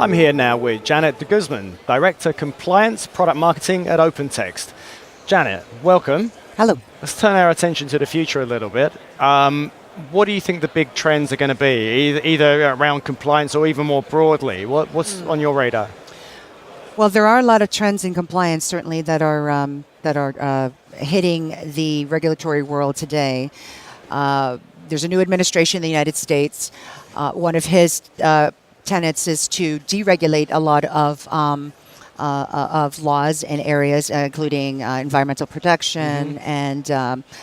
I'm here now with Janet de Guzman, Director Compliance Product Marketing at OpenText. Janet, welcome. Hello. Let's turn our attention to the future a little bit. What do you think the big trends are going to be, either around compliance or even more broadly? What's on your radar? Well, there are a lot of trends in compliance, certainly, that are hitting the regulatory world today. There's a new administration in the United States. One of his tenets is to deregulate a lot of laws and areas, including environmental protection and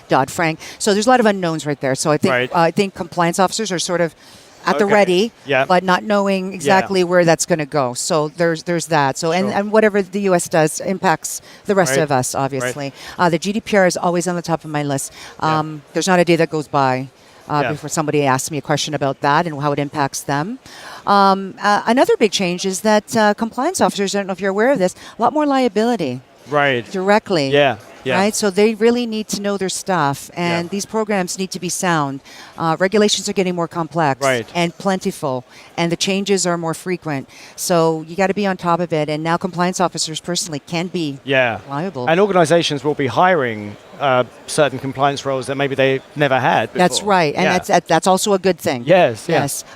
Dodd-Frank. So there's a lot of unknowns right there. So I think compliance officers are sort of at the ready, but not knowing exactly where that's going to go. So there's that. So and whatever the U.S. does impacts the rest of us, obviously. The GDPR is always on the top of my list. There's not a day that goes by before somebody asks me a question about that and how it impacts them. Another big change is that compliance officers, I don't know if you're aware of this, a lot more liability. Directly. Right? So they really need to know their stuff, and these programs need to be sound. Regulations are getting more complex and plentiful, and the changes are more frequent. So you got to be on top of it, and now compliance officers personally can be liable. And organizations will be hiring certain compliance roles that maybe they never had before. That's right, and that's also a good thing. Yes.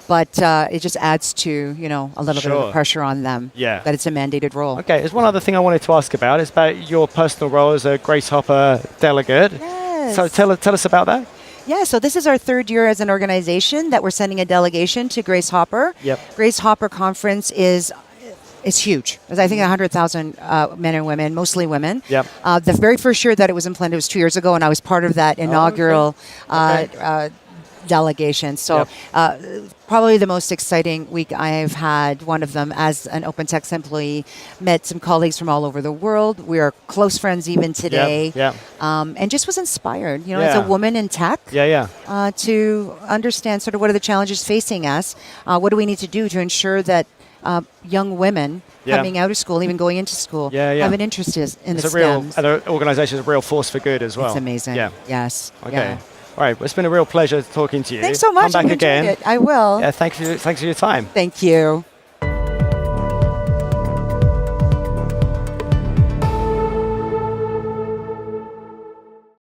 But it just adds to a little bit of pressure on them that it's a mandated role. Okay, there's one other thing I wanted to ask about. It's about your personal role as a Grace Hopper delegate. Yes. So tell us about that. Yeah, so this is our third year as an organization that we're sending a delegation to Grace Hopper. Grace Hopper Conference is huge. There's, I think, 100,000 men and women, mostly women. The very first year that it was implemented was 2 years ago, and I was part of that inaugural delegation. So probably the most exciting week I've had, one of them as an OpenText employee, met some colleagues from all over the world. We are close friends even today. And just was inspired, as a woman in tech, to understand sort of what are the challenges facing us. What do we need to do to ensure that young women coming out of school, even going into school, have an interest in the STEM. And the organization is a real force for good as well. It's amazing. Yes. Okay. All right. Well, it's been a real pleasure talking to you. Thanks so much. Come back again. I will. Thanks for your time. Thank you.